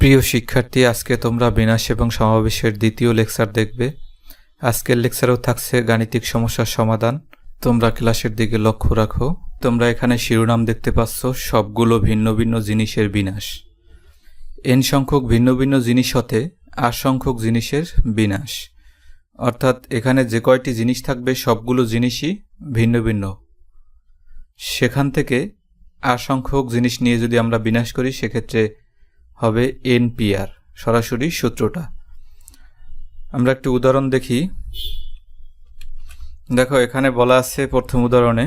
প্রিয় শিক্ষার্থী, আজকে তোমরা বিনাশ এবং সমাবেশের দ্বিতীয় লেকচার দেখবে। আজকের লেকচারেও থাকছে গাণিতিক সমস্যার সমাধান। তোমরা ক্লাসের দিকে লক্ষ্য রাখো। তোমরা এখানে শিরোনাম দেখতে পাচ্ছ, সবগুলো ভিন্ন ভিন্ন জিনিসের বিনাশ। n সংখ্যক ভিন্ন ভিন্ন জিনিস হতে r সংখ্যক জিনিসের বিনাশ, অর্থাৎ এখানে যে কয়টি জিনিস থাকবে সবগুলো জিনিসই ভিন্ন ভিন্ন। সেখান থেকে r সংখ্যক জিনিস নিয়ে যদি আমরা বিনাশ করি সেক্ষেত্রে হবে NPR, সরাসরি সূত্রটা। আমরা একটি উদাহরণ দেখি। দেখো, এখানে বলা আছে প্রথম উদাহরণে,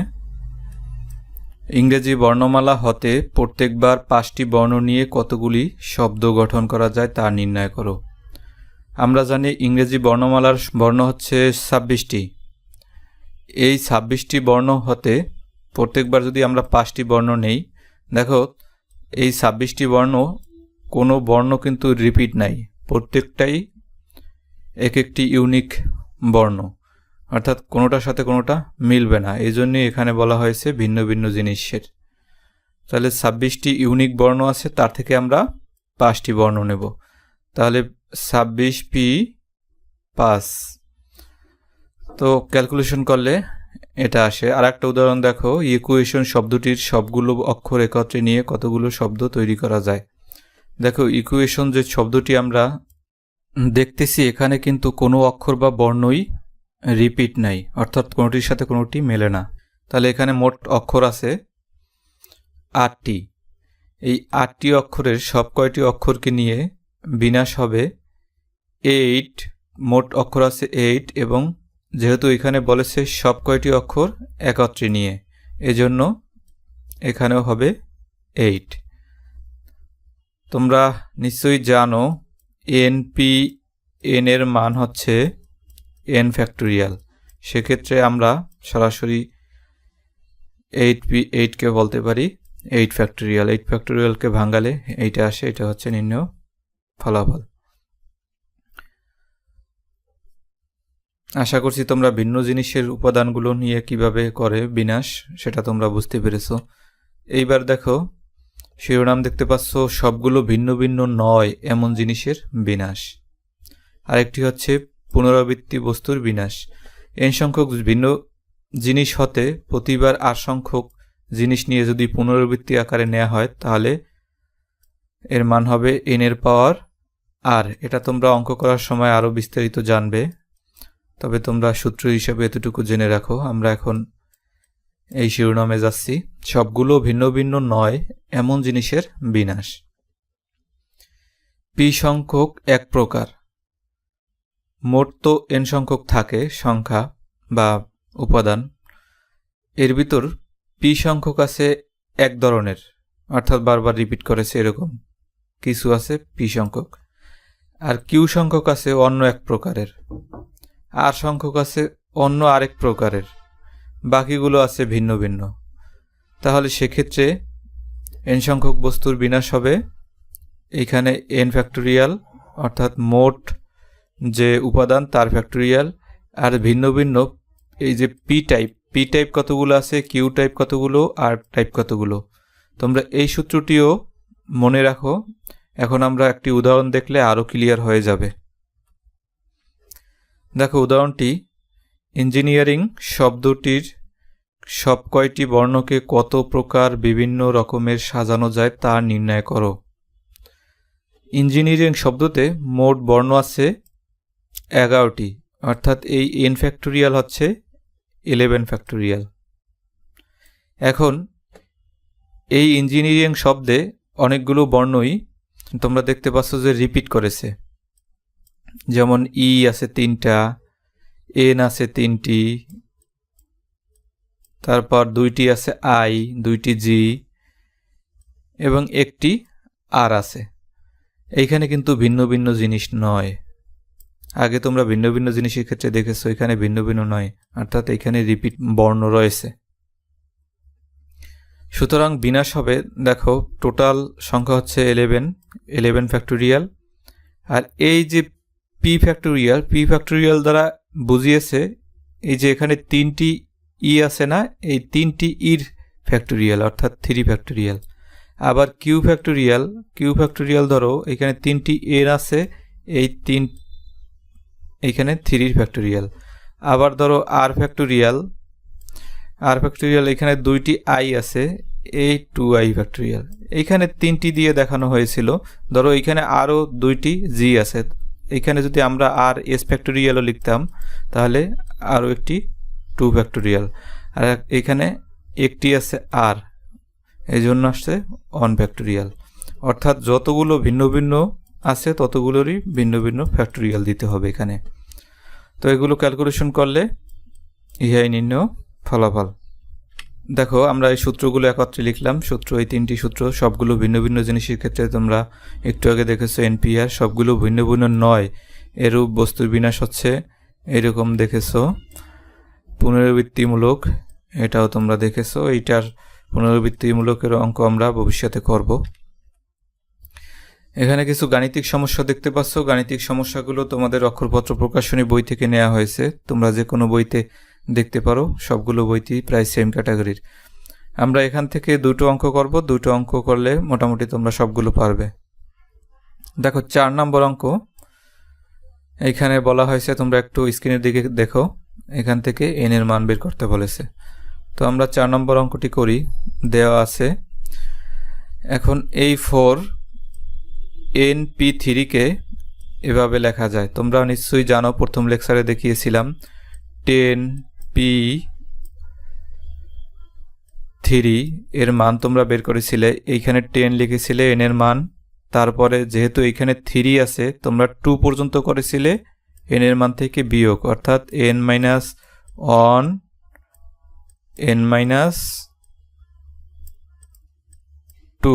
ইংরেজি বর্ণমালা হতে প্রত্যেকবার 5টি বর্ণ নিয়ে কতগুলি শব্দ গঠন করা যায় তা নির্ণয় করো। আমরা জানি ইংরেজি বর্ণমালার বর্ণ হচ্ছে 26টি। এই 26টি বর্ণ হতে প্রত্যেকবার যদি আমরা 5টি বর্ণ নেই, দেখো এই 26টি বর্ণ কোনো বর্ণ কিন্তু রিপিট নাই, প্রত্যেকটাই এক একটি ইউনিক বর্ণ, অর্থাৎ কোনোটার সাথে কোনোটা মিলবে না। এই জন্যই এখানে বলা হয়েছে ভিন্ন ভিন্ন জিনিসের। তাহলে 26টি ইউনিক বর্ণ আছে, তার থেকে আমরা 5টি বর্ণ নেব। তাহলে 26p5, তো ক্যালকুলেশন করলে এটা আসে। আর একটা উদাহরণ দেখো, ইকুয়েশন শব্দটির সবগুলো অক্ষর একত্রে নিয়ে কতগুলো শব্দ তৈরি করা যায়। দেখো, ইকুয়েশন যে শব্দটি আমরা দেখতেছি এখানে কিন্তু কোনো অক্ষর বা বর্ণই রিপিট নাই, অর্থাৎ কোনোটির সাথে কোনোটি মেলে না। তাহলে এখানে মোট অক্ষর আছে 8টি। এই 8টি অক্ষরের সব কয়টি অক্ষরকে নিয়ে বিনাশ হবে 8। মোট অক্ষর আছে 8, এবং যেহেতু এখানে বলেছে সব কয়টি অক্ষর একত্রে নিয়ে, এজন্য এখানেও হবে 8। তোমরা নিশ্চয়ই জানো n এর মান হচ্ছে n ফ্যাক্টোরিয়াল। সেক্ষেত্রে আমরা সরাসরি 8কে বলতে পারি 8 ফ্যাক্টোরিয়াল। 8 ফ্যাক্টোরিয়ালকে ভাঙালে এইটা আসে, এটা হচ্ছে নির্ণয় ফলাফল। আশা করছি তোমরা ভিন্ন জিনিসের উপাদানগুলো নিয়ে কিভাবে করে বিনাশ সেটা তোমরা বুঝতে পেরেছো। এইবার দেখো, শিরোনাম দেখতে পাচ্ছ, সবগুলো ভিন্ন ভিন্ন নয় এমন জিনিসের বিনাশ। আরেকটি হচ্ছে পুনরাবৃত্তি বস্তুর বিনাশ। n সংখ্যক ভিন্ন জিনিস হতে প্রতিবার r সংখ্যক জিনিস নিয়ে যদি পুনরাবৃত্তি আকারে নেওয়া হয় তাহলে এর মান হবে n এর পাওয়ার r। এটা তোমরা অঙ্ক করার সময় আরও বিস্তারিত জানবে, তবে তোমরা সূত্র হিসাবে এতটুকু জেনে রাখো। আমরা এখন এই শিরোনামে যাচ্ছি, সবগুলো ভিন্ন ভিন্ন নয় এমন জিনিসের বিনাশ। p সংখ্যক এক প্রকার। মোট তো n সংখ্যক থাকে সংখ্যা বা উপাদান, এর ভিতর p সংখ্যক আছে এক ধরনের, অর্থাৎ বারবার রিপিট করেছে এরকম কিছু আছে p সংখ্যক। আর q সংখ্যক আছে অন্য এক প্রকারের, r সংখ্যক আছে অন্য আরেক প্রকারের, বাকিগুলো আছে ভিন্ন ভিন্ন। তাহলে সেক্ষেত্রে n সংখ্যক বস্তুর বিনাশ হবে এইখানে n ফ্যাক্টোরিয়াল, অর্থাৎ মোট যে উপাদান তার ফ্যাক্টোরিয়াল, আর ভিন্ন ভিন্ন এই যে p টাইপ কতগুলো আছে, q টাইপ কতগুলো, r টাইপ কতগুলো। তোমরা এই সূত্রটিও মনে রাখো। এখন আমরা একটি উদাহরণ দেখলে আরও ক্লিয়ার হয়ে যাবে। দেখো, উদাহরণটি, ইঞ্জিনিয়ারিং শব্দটির সব কয়টি বর্ণকে কত প্রকার বিভিন্ন রকমের সাজানো যায় তা নির্ণয় করো। ইঞ্জিনিয়ারিং শব্দতে মোট বর্ণ আছে 11টি, অর্থাৎ এই n ফ্যাক্টোরিয়াল হচ্ছে 11 ফ্যাক্টোরিয়াল। এখন এই ইঞ্জিনিয়ারিং শব্দে অনেকগুলো বর্ণই তোমরা দেখতে পাচ্ছ যে রিপিট করেছে, যেমন ই আছে 3টা, এন আছে 3টি, তারপর 2টি আছে আই, 2টি জি, এবং একটি আর আছে। এইখানে কিন্তু ভিন্ন ভিন্ন জিনিস নয়। আগে তোমরা ভিন্ন ভিন্ন জিনিসের ক্ষেত্রে দেখেছো, এখানে ভিন্ন ভিন্ন নয়, অর্থাৎ এখানে রিপিট বর্ণ রয়েছে। সুতরাং বিনাশ হবে, দেখো টোটাল সংখ্যা হচ্ছে 11 ফ্যাক্টোরিয়াল। আর এই যে p ফ্যাক্টোরিয়াল দ্বারা বুঝিয়েছে এই যে এখানে 3টি ই আছে না, এই 3টি ইর ফ্যাক্টোরিয়াল, অর্থাৎ 3 ফ্যাক্টোরিয়াল। আবার কিউ ফ্যাক্টোরিয়াল ধরো এখানে 3টি এন আছে, এইখানে 3 ফ্যাক্টোরিয়াল। আবার ধরো আর ফ্যাক্টোরিয়াল এখানে 2টি আই আছে, এই 2i ফ্যাক্টোরিয়াল। এইখানে 3টি দিয়ে দেখানো হয়েছিল, ধরো এইখানে আরও 2টি জি আছে, এখানে যদি আমরা আর এস ফ্যাক্টোরিয়ালও লিখতাম তাহলে আরও একটি 2 ফ্যাক্টোরিয়াল। আর এখানে একটি আছে আর, এই জন্য আসছে 1 ফ্যাক্টোরিয়াল। অর্থাৎ যতগুলো ভিন্ন ভিন্ন আছে ততগুলোরই ভিন্ন ভিন্ন ফ্যাক্টোরিয়াল দিতে হবে এখানে। তো এগুলো ক্যালকুলেশন করলে ইহাই নির্ণয় ফলাফল। দেখো আমরা এই সূত্রগুলো একত্রে লিখলাম। এই 3টি সূত্র সবগুলো ভিন্ন ভিন্ন জিনিসের ক্ষেত্রে তোমরা একটু আগে দেখেছো এনপিআর, সবগুলো ভিন্ন ভিন্ন নয়। এরূপ বস্তুর বিনাশ হচ্ছে এরকম দেখেছো। পুনরাবৃত্তিমূলক এটাও তোমরা দেখেছো। এইটার পুনরাবৃত্তিমূলকের অঙ্ক আমরা ভবিষ্যতে করব। এখানে কিছু গাণিতিক সমস্যা দেখতে পাচ্ছ। গাণিতিক সমস্যাগুলো তোমাদের অক্ষরপত্র প্রকাশনী বই থেকে নেওয়া হয়েছে, তোমরা যে কোনো বইতে দেখতে পারো। সবগুলো বইতেই প্রায় সেম ক্যাটাগরির। আমরা এখান থেকে 2টো অঙ্ক করব, 2টো অঙ্ক করলে মোটামুটি তোমরা সবগুলো পারবে। দেখো 4 নম্বর অঙ্ক এইখানে বলা হয়েছে, তোমরা একটু স্ক্রিনের দিকে দেখো, এখান থেকে এন এর মান বের করতে বলেছে। তো আমরা 4 নম্বর অঙ্কটি করি। দেওয়া আছে এখন এই 4 NP3 কে এভাবে লেখা যায়। তোমরা নিশ্চয়ই জানো, প্রথম লেকচারে দেখিয়েছিলাম 10P3 এর মান তোমরা বের করেছিলে। এইখানে 10 লিখেছিলে n এর মান, তারপরে যেহেতু এইখানে 3 আছে তোমরা 2 পর্যন্ত করেছিলে n এর মান থেকে বিয়োগ, অর্থাৎ n-1 n-2।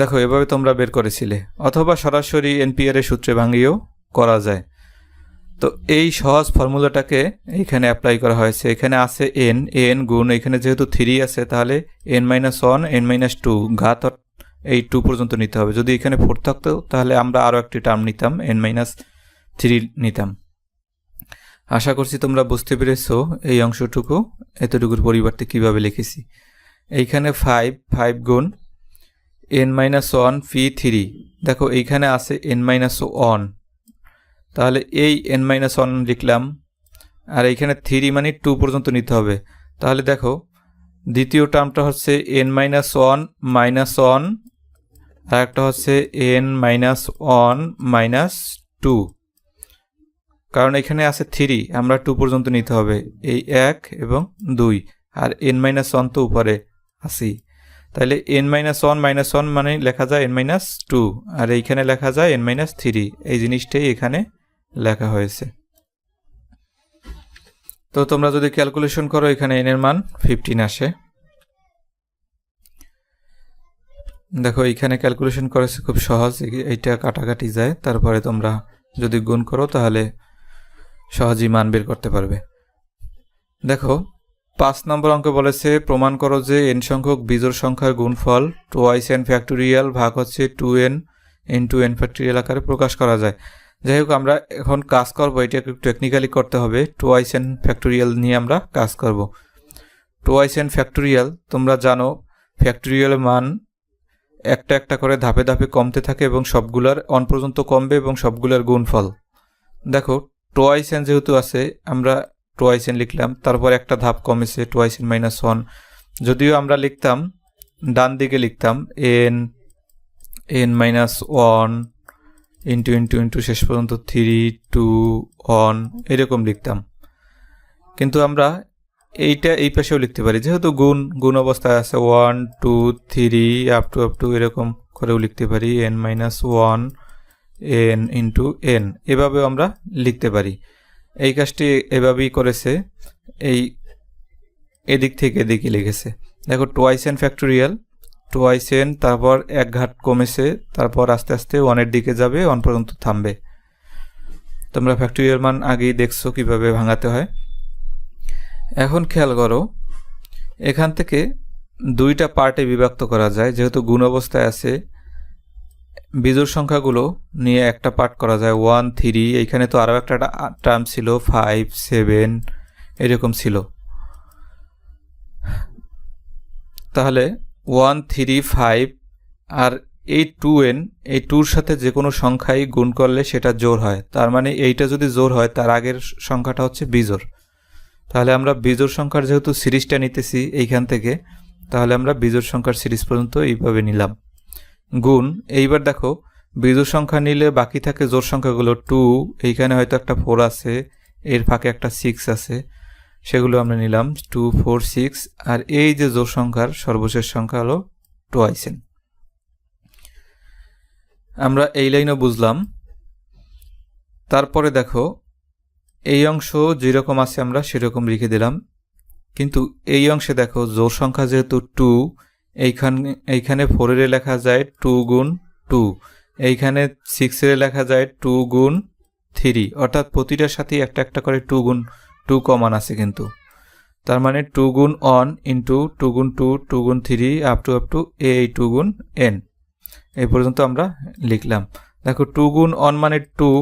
দেখো এভাবে তোমরা বের করেছিলে, অথবা সরাসরি এনপিআর এর সূত্রে ভাঙিয়েও করা যায়। তো এই সহজ ফর্মুলাটাকে এইখানে অ্যাপ্লাই করা হয়েছে। এখানে আছে n গুণ, এখানে যেহেতু 3 আছে তাহলে n-1 n-2 ঘাত এই 2 পর্যন্ত নিতে হবে। যদি এখানে 4 থাকতো তাহলে আমরা আরও একটি টার্ম নিতাম, n-3 নিতাম। আশা করছি তোমরা বুঝতে পেরেছো এই অংশটুকু এতটুকুর পরিবর্তে কিভাবে লিখেছি। এইখানে 5 গুণ n-1 p3, দেখো এইখানে আছে n-1, তাহলে এই n-1 লিখলাম, আর এইখানে 3 মানে 2 পর্যন্ত নিতে হবে। তাহলে দেখো দ্বিতীয় টার্মটা হচ্ছে n-1 -1, আর একটা হচ্ছে n-1 -2, কারণ এখানে আছে 3, আমরা 2 পর্যন্ত নিতে হবে, এই 1 এবং 2, আর n-1 তো উপরে আসি। তাহলে n-1 মানে লেখা যায় n-2, আর এইখানে লেখা যায় n-3। এই জিনিসটাই এখানে লেখা হয়েছে। তো তোমরা যদি ক্যালকুলেশন করো এখানে n এর মান 15 আসে। দেখো এইখানে ক্যালকুলেশন করেছে খুব সহজ, এইটা কাটাকাটি যায়, তারপরে তোমরা যদি গুণ করো তাহলে সহজেই মান বের করতে পারবে। দেখো 5 নম্বর অঙ্ক বলেছে প্রমাণ করো যে n সংখ্যক বিজোড় সংখ্যার গুণফল 2n ফ্যাক্টোরিয়াল ভাগ হচ্ছে 2n ইন্টু n ফ্যাক্টোরিয়াল আকারে প্রকাশ করা যায়। যাই হোক আমরা এখন কাজ করব, এটা একটু টেকনিক্যালি করতে হবে। 2n ফ্যাক্টোরিয়াল নিয়ে আমরা কাজ করব। 2n ফ্যাক্টোরিয়াল তোমরা জানো, ফ্যাক্টোরিয়ালের মান একটা একটা করে ধাপে ধাপে কমতে থাকে এবং সবগুলার 1 পর্যন্ত কমবে এবং সবগুলার গুণফল। দেখো 2n যেহেতু আছে আমরা 2n লিখলাম, তারপর একটা ধাপ কমেছে 2n-1, যদিও আমরা লিখতাম ডান দিকে লিখতাম n-1 ইন্টু শেষ পর্যন্ত 3 2 1 এরকম লিখতাম, কিন্তু আমরা এইটা এই পাশেও লিখতে পারি, যেহেতু গুণ অবস্থায় আছে 1 2 3 আপ টু এরকম করেও লিখতে পারি n-1 n ইন্টু n, এভাবেও আমরা লিখতে পারি। এই কাজটি এভাবেই করেছে, এই এদিক থেকে এদিকে লিখেছে। দেখো 2n ফ্যাক্টোরিয়াল 2n, তারপর এক ঘাত কমেছে, তারপর আস্তে আস্তে 1 দিকে যাবে, 1 পর্যন্ত থামবে। তোমরা ফ্যাক্টোরিয়াল মান আগেই দেখছো কিভাবে ভাঙাতে হয়। এখন খেয়াল করো, এখান থেকে 2টা পার্টে বিভক্ত করা যায়। যেহেতু গুণ অবস্থায় আছে, বিজোড় সংখ্যাগুলো নিয়ে একটা পার্ট করা যায় 1 3, এইখানে তো আরও একটা টার্ম ছিল 5 7 এরকম ছিল। তাহলে 1 3 5 আর এই 2n, এই 2-র সাথে যে কোনো সংখ্যাই গুণ করলে সেটা জোড় হয়। তার মানে এইটা যদি জোড় হয় তার আগের সংখ্যাটা হচ্ছে বিজোড়। তাহলে আমরা বিজোড় সংখ্যার যেহেতু সিরিজটা নিতেছি এইখান থেকে, তাহলে আমরা বিজোড় সংখ্যার সিরিজ পর্যন্ত এইভাবে নিলাম। গুণ, এইবার দেখো বিজোড় সংখ্যা নিলে বাকি থাকে জোড় সংখ্যাগুলো 2, এইখানে হয়তো একটা 4 আছে, এর ফাঁকে একটা 6 আছে, সেগুলো আমরা নিলাম 2 4 6, আর এই যে জোড় সংখ্যার সর্বশেষ সংখ্যা হলো 2n। আমরা এই লাইনও বুঝলাম। তারপরে দেখো এই অংশ যেরকম আছে আমরা সেরকম লিখে দিলাম, কিন্তু এই অংশে দেখো জোড় সংখ্যা যেহেতু 2, এইখানে 4 এর লেখা যায় 2 গুণ 2, এইখানে 6 এর লেখা যায় 2 গুণ 3, অর্থাৎ প্রতিটার সাথেই একটা একটা করে 2 গুণ 2 কমন আছে কিন্তু। তার মানে 2 গুণ 1 ইন্টু 2 গুণ 2 2 গুণ 3 আপ টু এই 2 গুণ n, এই পর্যন্ত আমরা লিখলাম। দেখো 2 গুণ 1 মানে 2,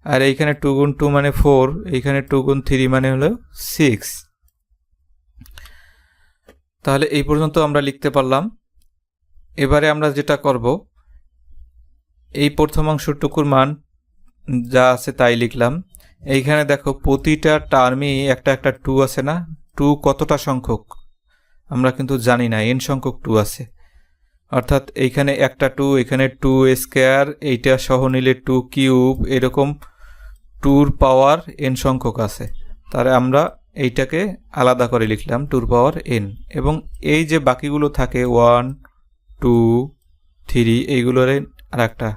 আর এইখানে 2 গুণ 2 মানে 4, এইখানে 2 গুণ 3 মানে হলো 6। তাহলে এই পর্যন্ত আমরা লিখতে পারলাম। এবারে আমরা যেটা করব, এই প্রথম অংশটুকুর মান যা আছে তাই লিখলাম। এইখানে দেখো প্রতিটা টার্মেই একটা একটা 2 আছে না, 2 কতটা সংখ্যক আমরা কিন্তু জানি না, n সংখ্যক 2 আছে, অর্থাৎ এইখানে একটা 2, এখানে 2 স্কয়ার, এইটা সহ নিলে 2 কিউব, এরকম 2-র পাওয়ার n সংখ্যক আছে। তাহলে আমরা এইটাকে আলাদা করে লিখলাম 2-র পাওয়ার n, এবং এই যে বাকিগুলো থাকে 1 2 3, এইগুলোর আর একটা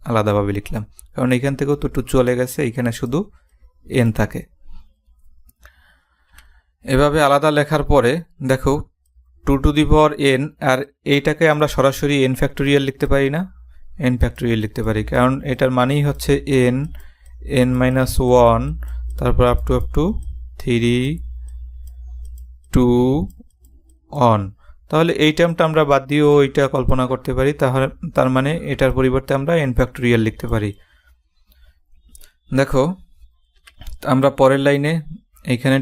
আলাদাভাবে লিখলাম, কারণ এইখান থেকেও তো 2 চলে গেছে, এইখানে শুধু n থাকে। এভাবে আলাদা লেখার পরে দেখো 2 টু দি পাওয়ার n, আর এইটাকে আমরা সরাসরি n ফ্যাক্টোরিয়াল লিখতে পারি না, n ফ্যাক্টোরিয়াল লিখতে পারি, কারণ এটার মানেই হচ্ছে n মাইনাস 1, তারপর আপ টু 3 2 1। তাহলে এই টার্মটা আমরা বাদ দিয়েও এইটা কল্পনা করতে পারি, তাহলে তার মানে এটার পরিবর্তে আমরা n ফ্যাক্টোরিয়াল লিখতে পারি। দেখো আমরা পরের লাইনে এইখানে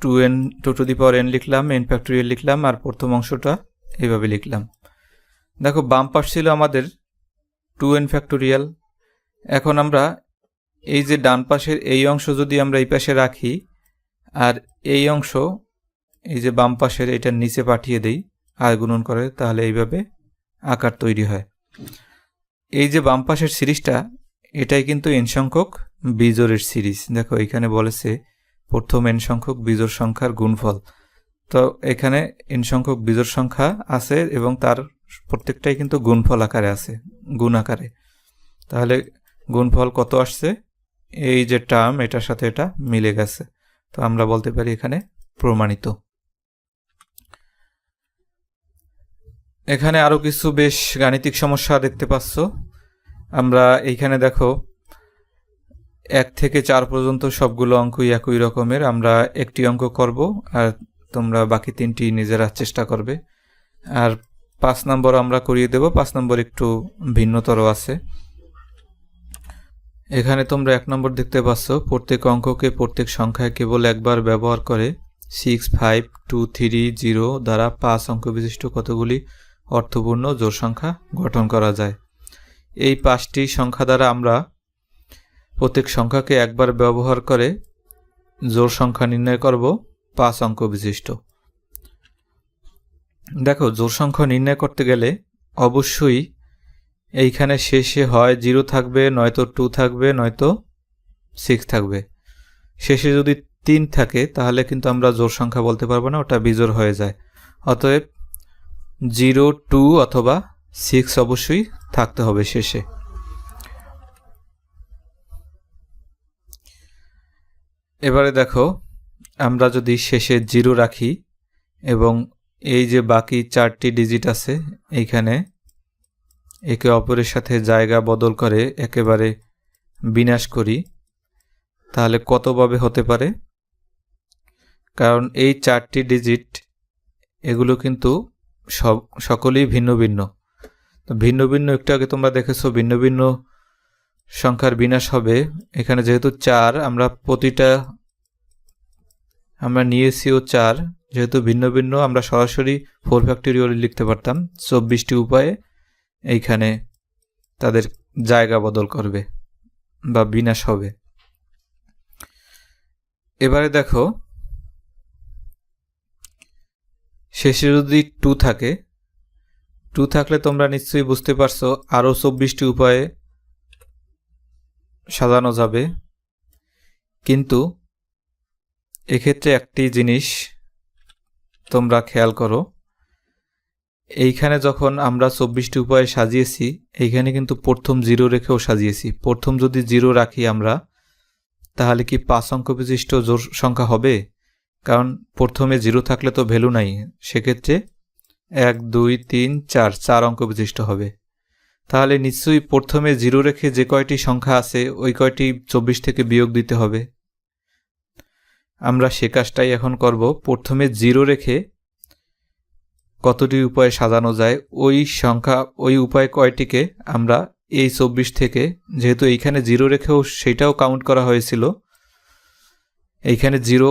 2 টু দি পাওয়ার n লিখলাম, n ফ্যাক্টোরিয়াল লিখলাম, আর প্রথম অংশটা এইভাবে লিখলাম। দেখো বাম পাশ ছিল আমাদের 2n ফ্যাক্টোরিয়াল। এখন আমরা এই যে ডান পাশের এই অংশ যদি আমরা এই পাশে রাখি, আর এই অংশ এই যে বাম পাশের এটার নিচে পাঠিয়ে দেই আর গুণন করে, তাহলে এইভাবে আকার তৈরি হয়। এই যে বাম পাশের সিরিজটা, এটাই কিন্তু n সংখ্যক বিজোড়ের সিরিজ। দেখো এখানে বলেছে প্রথম n সংখ্যক বিজোড় সংখ্যার গুণফল, তো এখানে n সংখ্যক বিজোড় সংখ্যা আছে এবং তার প্রত্যেকটাই কিন্তু গুণফল আকারে আছে, গুণ আকারে। তাহলে গুণফল কত আসছে, এই যে টার্ম এটার সাথে এটা মিলে গেছে, তো আমরা বলতে পারি এখানে প্রমাণিত। এখানে আরো কিছু বেশ গাণিতিক সমস্যা দেখতে পাচ্ছ। আমরা এইখানে দেখো 1 থেকে 4 পর্যন্ত সবগুলো অঙ্কই একই রকমের, আমরা একটি অঙ্ক করব আর তোমরা বাকি 3টি নিজেরা চেষ্টা করবে। আর 5 নম্বর আমরা করিয়ে দেব, 5 নম্বর একটু ভিন্নতর আছে। এখানে তোমরা 1 নম্বর দেখতে পাচ্ছ, প্রত্যেক অঙ্ককে প্রত্যেক সংখ্যায় কেবল একবার ব্যবহার করে 6 5 2 3 0 দ্বারা 5 অঙ্ক বিশিষ্ট কতগুলি অর্থপূর্ণ জোড় সংখ্যা গঠন করা যায়। এই 5টি সংখ্যা দ্বারা আমরা প্রত্যেক সংখ্যাকে একবার ব্যবহার করে জোড় সংখ্যা নির্ণয় করব 5 অঙ্ক বিশিষ্ট। দেখো জোড় সংখ্যা নির্ণয় করতে গেলে অবশ্যই এইখানে শেষে হয় 0 থাকবে, নয়তো 2 থাকবে, নয়তো 6 থাকবে। শেষে যদি 3 থাকে তাহলে কিন্তু আমরা জোড় সংখ্যা বলতে পারবো না, ওটা বিজোড় হয়ে যায়। অতএব 0 2 অথবা 6 অবশ্যই থাকতে হবে শেষে। এবারে দেখো আমরা যদি শেষে 0 রাখি এবং এই যে বাকি 4টি ডিজিট আছে এইখানে একে অপরের সাথে জায়গা বদল করে একেবারে বিনাশ করি, তাহলে কতভাবে হতে পারে? কারণ এই 4টি ডিজিট এগুলো কিন্তু সকলেই ভিন্ন ভিন্ন। তো ভিন্ন ভিন্ন একটু আগে তোমরা দেখেছো ভিন্ন ভিন্ন সংখ্যার বিনাশ হবে। এখানে যেহেতু 4, আমরা প্রতিটা আমরা নিয়েছিও 4, যেহেতু ভিন্ন ভিন্ন আমরা সরাসরি 4 ফ্যাক্টোরিয়াল লিখতে পারতাম। 24টি উপায়ে এইখানে তাদের জায়গা বদল করবে বা বিনাশ হবে। এবারে দেখো শেষে যদি 2 থাকে, 2 থাকলে তোমরা নিশ্চয়ই বুঝতে পারছো আরও 24টি উপায়ে সাজানো যাবে। কিন্তু এক্ষেত্রে একটি জিনিস তোমরা খেয়াল করো, এইখানে যখন আমরা 24টি উপায়ে সাজিয়েছি এইখানে কিন্তু প্রথম 0 রেখেও সাজিয়েছি। প্রথম যদি 0 রাখি আমরা তাহলে কি 5 অঙ্ক বিশিষ্ট জোড় সংখ্যা হবে? কারণ প্রথমে 0 থাকলে তো ভ্যালু নাই, সেক্ষেত্রে 1 2 3 4 4 অঙ্ক বিশিষ্ট হবে। তাহলে নিশ্চয়ই প্রথমে 0 রেখে যে কয়টি সংখ্যা আছে ওই কয়টি 24 থেকে বিয়োগ দিতে হবে। আমরা সে কাজটাই এখন করব। প্রথমে 0 রেখে কতটি উপায়ে সাজানো যায় ওই উপায় কয়টিকে আমরা এই 24 থেকে, যেহেতু এইখানে 0 রেখেও সেটাও কাউন্ট করা হয়েছিল, এইখানে 0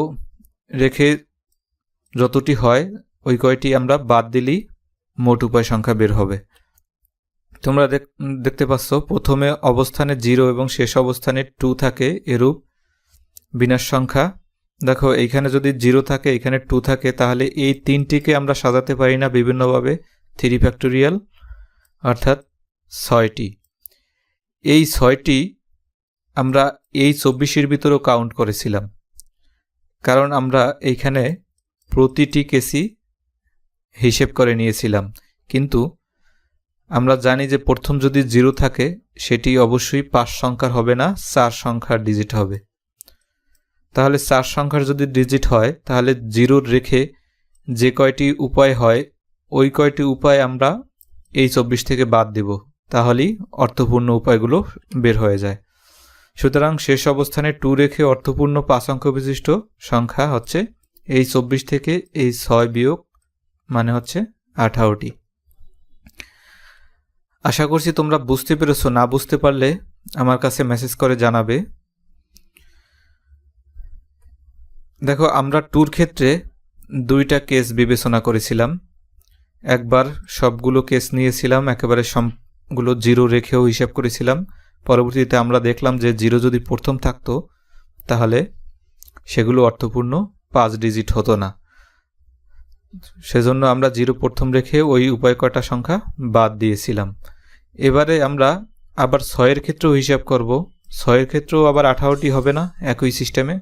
রেখে যতটি হয় ওই কয়টি আমরা বাদ দিলেই মোট উপায় সংখ্যা বের হবে। তোমরা দেখতে পাচ্ছ প্রথমে অবস্থানে 0 এবং শেষ অবস্থানে 2 থাকে, এরূপ বিনাশ সংখ্যা। দেখো এইখানে যদি 0 থাকে এখানে 2 থাকে তাহলে এই তিনটিকে আমরা সাজাতে পারি না বিভিন্নভাবে 3 ফ্যাক্টোরিয়াল, অর্থাৎ 6টি। এই 6টি আমরা এই 24-এর ভিতরেও কাউন্ট করেছিলাম, কারণ আমরা এইখানে প্রতিটি কেসই হিসেব করে নিয়েছিলাম। কিন্তু আমরা জানি যে প্রথম যদি 0 থাকে সেটি অবশ্যই 5 সংখ্যার হবে না, 4 সংখ্যার ডিজিট হবে। তাহলে 4 সংখ্যার যদি ডিজিট হয় তাহলে 0 রেখে যে কয়টি উপায় হয় ওই কয়টি উপায় আমরা এই 24 থেকে বাদ দেব, তাহলেই অর্থপূর্ণ উপায়গুলো বের হয়ে যায়। সুতরাং শেষ অবস্থানে 2 রেখে অর্থপূর্ণ 5 অঙ্ক বিশিষ্ট সংখ্যা হচ্ছে এই 24 থেকে এই 6 বিয়োগ মানে হচ্ছে 18টি। আশা করছি তোমরা বুঝতে পেরেছো। না বুঝতে পারলে আমার কাছে মেসেজ করে জানাবে। দেখো আমরা 2-র ক্ষেত্রে 2টা কেস বিবেচনা করেছিলাম। একবার সবগুলো কেস নিয়েছিলাম, একেবারে সবগুলো 0 রেখেও হিসাব করেছিলাম। পরবর্তীতে আমরা দেখলাম যে 0 যদি প্রথম থাকতো তাহলে সেগুলো অর্থপূর্ণ 5 ডিজিট হতো না, সেজন্য আমরা 0 প্রথম রেখে ওই উপায় কয়টা সংখ্যা বাদ দিয়েছিলাম। এবারে আমরা আবার 6-এর ক্ষেত্রেও হিসাব করব। 6-এর ক্ষেত্রেও আবার 18টি হবে না একই সিস্টেমে?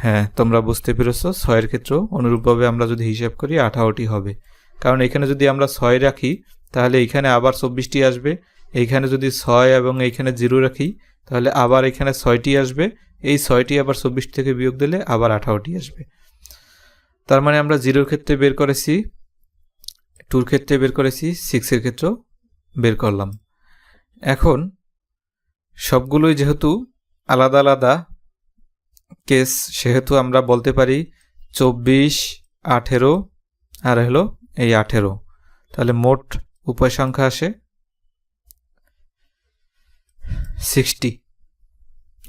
হ্যাঁ, তোমরা বুঝতে পেরেছো। 6-এর ক্ষেত্রেও অনুরূপভাবে আমরা যদি হিসাব করি 18টি হবে, কারণ এখানে যদি আমরা 6 রাখি তাহলে এইখানে আবার 24টি আসবে। এইখানে যদি 6 এবং এইখানে 0 রাখি তাহলে আবার এখানে 6টি আসবে। এই 6টি আবার 24 থেকে বিয়োগ দিলে আবার 18টি আসবে। তার মানে আমরা 0-এর ক্ষেত্রে বের করেছি, 2-র ক্ষেত্রে বের করেছি, 6-এর ক্ষেত্রেও বের করলাম। এখন সবগুলোই যেহেতু আলাদা আলাদা কেস, সেহেতু আমরা বলতে পারি 24, 18 আর হলো এই 18। তাহলে মোট উপায় সংখ্যা আসে 60।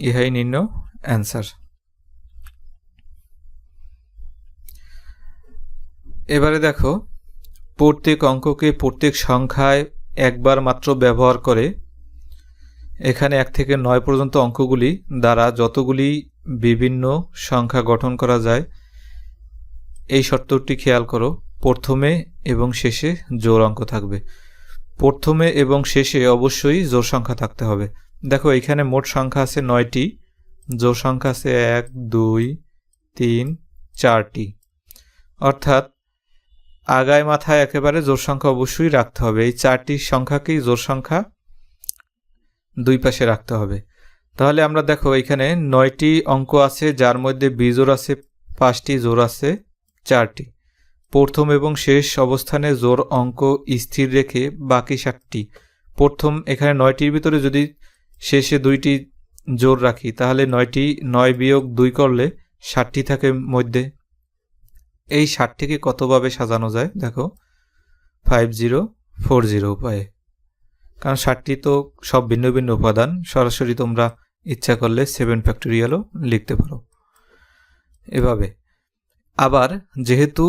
ইহাই নির্ণয় অ্যান্সার। এবারে দেখো প্রত্যেক অঙ্ককে প্রত্যেক সংখ্যায় একবার মাত্র ব্যবহার করে এখানে 1 থেকে 9 পর্যন্ত অঙ্কগুলি দ্বারা যতগুলি বিভিন্ন সংখ্যা গঠন করা যায় এই শর্তটি খেয়াল করো। প্রথমে এবং শেষে জোড় অঙ্ক থাকবে। প্রথমে এবং শেষে অবশ্যই জোড় সংখ্যা থাকতে হবে। দেখো এখানে মোট সংখ্যা আছে 9টি, জোড় সংখ্যা আছে 1 2 3 4টি, অর্থাৎ আগায় মাথায় একেবারে জোড় সংখ্যা অবশ্যই রাখতে হবে। এই 4টি সংখ্যাকেই জোড় সংখ্যা দুই পাশে রাখতে হবে। তাহলে আমরা দেখো এখানে 9টি অঙ্ক আছে, যার মধ্যে বিজোড় আছে 5টি, জোড় আছে 4টি। প্রথম এবং শেষ অবস্থানে জোড় অঙ্ক স্থির রেখে বাকি 7টি, প্রথম এখানে 9টির ভিতরে যদি শেষে 2টি জোড় রাখি তাহলে 9 বিয়োগ 2 করলে 7টি থাকে মধ্যে। এই 7টিকে কতভাবে সাজানো যায় দেখো, 5040 উপায়ে। কারণ 7টি তো সব ভিন্ন ভিন্ন উপাদান, সরাসরি তোমরা ইচ্ছা করলে 7 ফ্যাক্টোরিয়ালও লিখতে পারো। এভাবে আবার যেহেতু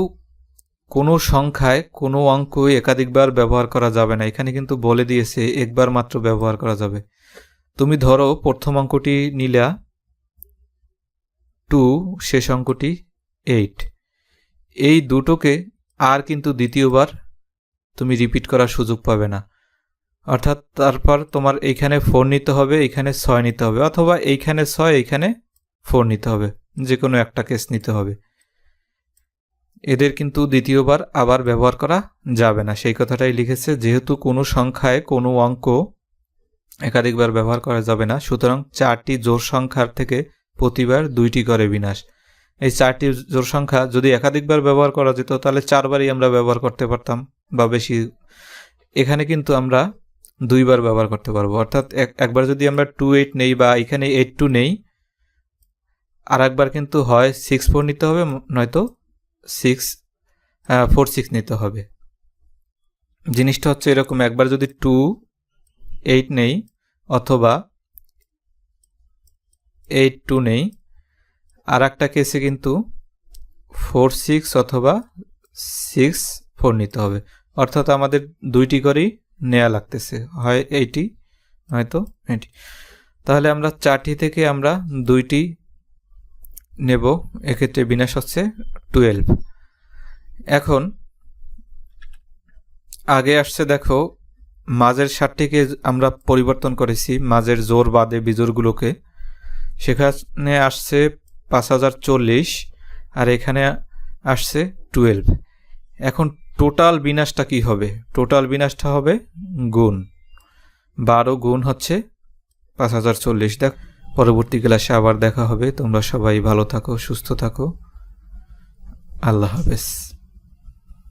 কোনো সংখ্যায় কোনো অঙ্কই একাধিকবার ব্যবহার করা যাবে না, এখানে কিন্তু বলে দিয়েছে একবার মাত্র ব্যবহার করা যাবে। তুমি ধরো প্রথম অঙ্কটি নিলা 2, শেষ অঙ্কটি 8, এই দুটোকে আর কিন্তু দ্বিতীয়বার তুমি রিপিট করার সুযোগ পাবে না। অর্থাৎ তারপর তোমার এইখানে 4 নিতে হবে, এইখানে 6 নিতে হবে, অথবা এইখানে 6 এইখানে 4 নিতে হবে, যে কোনো একটা কেস নিতে হবে। এদের কিন্তু দ্বিতীয়বার আবার ব্যবহার করা যাবে না, সেই কথাটাই লিখেছে। যেহেতু কোনো সংখ্যায় কোনো অঙ্ক একাধিকবার ব্যবহার করা যাবে না, সুতরাং 4টি জোড় সংখ্যার থেকে প্রতিবার 2টি করে বিনাশ। এই 4টি জোড় সংখ্যা যদি একাধিকবার ব্যবহার করা যেত তাহলে 4বারই আমরা ব্যবহার করতে পারতাম বা বেশি। এখানে কিন্তু আমরা 2বার ব্যবহার করতে পারবো। অর্থাৎ একবার যদি আমরা 2 8 নেই বা এখানে 8 2 নেই, আর একবার কিন্তু হয় 6 4 নিতে হবে, নয়তো 4 6 নিতে হবে। জিনিসটা হচ্ছে এরকম, একবার যদি 2 8 নেই অথবা 8 2 নেই, আর একটা কেসে কিন্তু 4 6 অথবা 6 4 নিতে হবে। অর্থাৎ আমাদের 2টি করেই নেওয়া লাগতেছে, হয় 80 নয়তো 80। তাহলে আমরা 4টি থেকে আমরা 2টি নেব, এক্ষেত্রে বিনাশ হচ্ছে 12। এখন আগে আসছে দেখো মাঝের 7টিকে আমরা পরিবর্তন করেছি, মাঝের জোর বাদে বিজোড়গুলোকে। সেখানে আসছে 5040 আর এখানে আসছে 12। এখন টোটাল বিনাশটা কি হবে? টোটাল বিনাশটা হবে গুণ 12 গুণ হচ্ছে 5040। দেখ, পরবর্তী ক্লাসে আবার দেখা হবে। তোমরা সবাই ভালো থাকো, সুস্থ থাকো। আল্লাহ হাফেজ।